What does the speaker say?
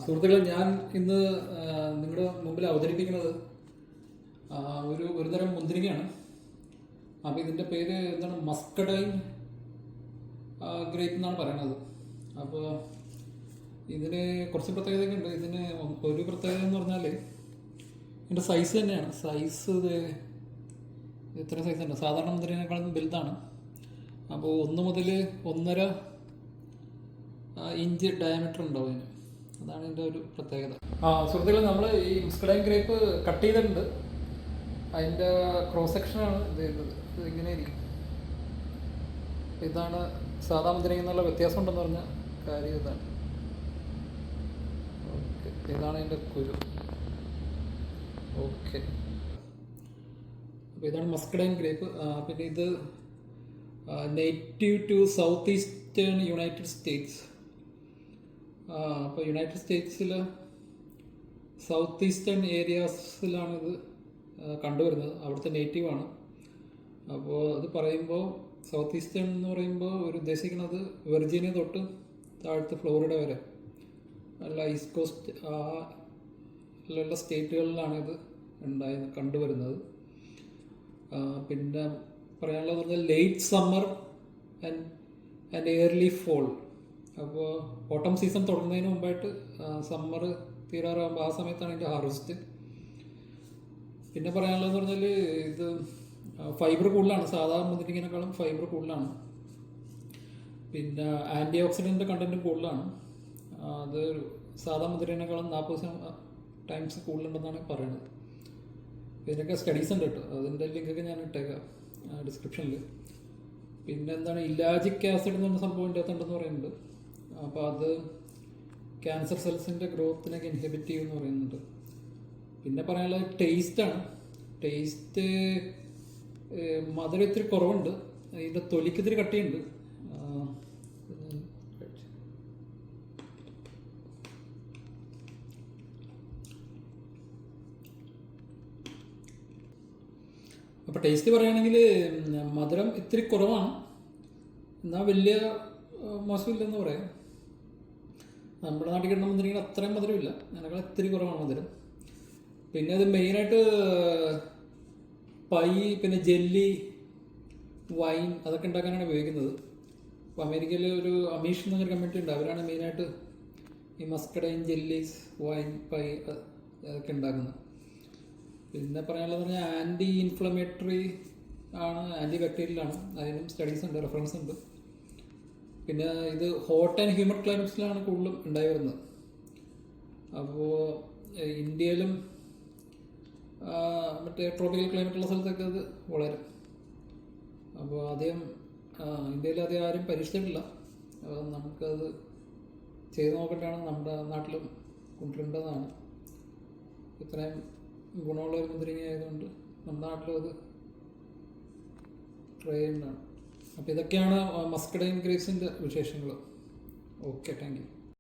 സുഹൃത്തുക്കളെ, ഞാൻ ഇന്ന് നിങ്ങളുടെ മുമ്പിൽ അവതരിപ്പിക്കുന്നത് ഒരു തരം മുന്തിരിങ്ങയാണ്. അപ്പോൾ ഇതിൻ്റെ പേര് എന്താണ്, മസ്കഡൈൻ ഗ്രേപ്പ് എന്നാണ് പറയുന്നത്. അപ്പോൾ ഇതിന് കുറച്ച് പ്രത്യേകതയൊക്കെ ഉണ്ട്. ഇതിന് ഒരു പ്രത്യേകത എന്ന് പറഞ്ഞാൽ ഇതിൻ്റെ സൈസ് തന്നെയാണ്. സൈസ് ഇത്ര സൈസ് ഉണ്ട്. സാധാരണ മുന്തിരിനേക്കാളും വലുതാണ്. അപ്പോൾ 1 മുതൽ 1.5 ഇഞ്ച് ഡയമീറ്റർ ഉണ്ടാവും ഇതിന്. അതാണ് ഇതിൻ്റെ ഒരു പ്രത്യേകത. സുഹൃത്തുക്കളെ, നമ്മൾ ഈ മസ്കഡൈൻ ഗ്രേപ്പ് കട്ട് ചെയ്തിട്ടുണ്ട്. അതിൻ്റെ ക്രോസ് സെക്ഷനാണ് ഇത് ചെയ്യുന്നത്. ഇത് ഇങ്ങനെ ഇരിക്കും. ഇതാണ് സാധാ മുന്തിരിങ്ങ എന്നുള്ള വ്യത്യാസം ഉണ്ടെന്ന് പറഞ്ഞ കാര്യം ഇതാണ്. ഓക്കെ, ഇതാണ് അതിൻ്റെ കുരു. ഓക്കെ, അപ്പോൾ ഇതാണ് മസ്കഡൈൻ ഗ്രേപ്പ്. പിന്നെ ഇത് native to south eastern United States. അപ്പോൾ യുണൈറ്റഡ് സ്റ്റേറ്റ്സിൽ സൗത്ത് ഈസ്റ്റേൺ ഏരിയാസിലാണിത് കണ്ടുവരുന്നത്. അവിടുത്തെ നേറ്റീവാണ്. അപ്പോൾ അത് പറയുമ്പോൾ സൗത്ത് ഈസ്റ്റേൺ എന്ന് പറയുമ്പോൾ ഉദ്ദേശിക്കുന്നത് വെർജീനിയ തൊട്ട് താഴത്തെ ഫ്ലോറിഡ വരെ അല്ല, ഈസ്റ്റ് കോസ്റ്റ് ഉള്ള സ്റ്റേറ്റുകളിലാണ് ഇത് കണ്ടുവരുന്നത്. പിന്നെ പറയാനുള്ളത് പറഞ്ഞാൽ late summer and early fall. അപ്പോൾ ഓട്ടം സീസൺ തുടങ്ങുന്നതിന് മുമ്പായിട്ട് സമ്മർ തീരാറാകുമ്പോൾ ആ സമയത്താണ് ഇതിൻ്റെ ഹാർവെസ്റ്റ്. പിന്നെ പറയാനുള്ളതെന്ന് പറഞ്ഞാൽ ഇത് ഫൈബർ കൂടുതലാണ്. സാധാരണ മുന്തിരിങ്ങനേക്കാളും ഫൈബർ കൂടുതലാണ്. പിന്നെ ആൻറ്റി ഓക്സിഡൻറ്റ് കണ്ടൻറ്റും കൂടുതലാണ്. അത് സാധാ മുന്തിരിങ്ങനേക്കാളും 40 ടൈംസ് കൂടുതലുണ്ടെന്നാണ് പറയുന്നത്. ഇതിനൊക്കെ സ്റ്റഡീസ് ഉണ്ട് കേട്ടോ. അതിൻ്റെ ലിങ്കൊക്കെ ഞാൻ ഇട്ടേക്കാം ഡിസ്ക്രിപ്ഷനിൽ. പിന്നെ എന്താണ്, ഇലാജിക് ആസിഡ് എന്ന് പറഞ്ഞ സംഭവം ഇതിൻ്റെ അകത്തുണ്ടെന്ന് പറയുന്നുണ്ട്. അപ്പോൾ അത് ക്യാൻസർ സെൽസിൻ്റെ ഗ്രോത്തിനൊക്കെ ഇൻഹിബിറ്റ് ചെയ്യുമെന്ന് പറയുന്നുണ്ട്. പിന്നെ പറയാനുള്ളത് ടേസ്റ്റാണ്. ടേസ്റ്റ് മധുരം ഇത്തിരി കുറവുണ്ട്. ഇതിൻ്റെ തൊലിക്ക് ഇത്തിരി കട്ടിയുണ്ട്. അപ്പോൾ ടേസ്റ്റ് പറയുകയാണെങ്കിൽ മധുരം ഇത്തിരി കുറവാണ്, എന്നാൽ വലിയ മോശമില്ലെന്ന് പറയാം. നമ്മുടെ നാട്ടിൽ കിട്ടുന്ന മുന്തിരിങ്ങ അത്രയും മധുരമില്ല, അതിനേക്കാൾ ഇത്തിരി കുറവാണ് മധുരം. പിന്നെ അത് മെയിനായിട്ട് പൈ, പിന്നെ ജെല്ലി, വൈൻ അതൊക്കെ ഉണ്ടാക്കാനാണ് ഉപയോഗിക്കുന്നത്. അപ്പോൾ അമേരിക്കയിൽ ഒരു അമീഷ് എന്നൊരു കമ്മ്യൂണിറ്റി ഉണ്ട്. അവരാണ് മെയിനായിട്ട് ഈ മസ്കഡൈൻ, ജെല്ലീസ്, വൈൻ, പൈ അതൊക്കെ ഉണ്ടാക്കുന്നത്. പിന്നെ പറയാനുള്ളത് പറഞ്ഞാൽ ആൻറ്റി ഇൻഫ്ലമേറ്ററി ആണ്, ആൻറ്റി ബാക്ടീരിയലാണ്. അതിനും സ്റ്റഡീസ് ഉണ്ട്, റെഫറൻസ് ഉണ്ട്. പിന്നെ ഇത് ഹോട്ട് ആൻഡ് ഹ്യൂമിഡ് ക്ലൈമറ്റ്സിലാണ് കൂടുതലും ഉണ്ടായി വരുന്നത്. അപ്പോൾ ഇന്ത്യയിലും മറ്റേ ട്രോപ്പിക്കൽ ക്ലൈമറ്റുള്ള സ്ഥലത്തൊക്കെ അത് വളരും. അപ്പോൾ ഇന്ത്യയിൽ ആദ്യം ആരും പരീക്ഷിച്ചിട്ടില്ല. നമുക്കത് ചെയ്ത് നോക്കേണ്ടതാണ്. നമ്മുടെ നാട്ടിലും കൊണ്ടുവരേണ്ടതാണ്. ഇത്രയും ഗുണമുള്ള ഒരു മുന്തിരിങ്ങ ആയതുകൊണ്ട് നമ്മുടെ നാട്ടിലും അത് ട്രൈ ചെയ്യുന്നതാണ്. അപ്പോൾ ഇതൊക്കെയാണ് മസ്കഡൈൻ ഗ്രേപ്സിൻ്റെ വിശേഷങ്ങൾ. Okay, thank you.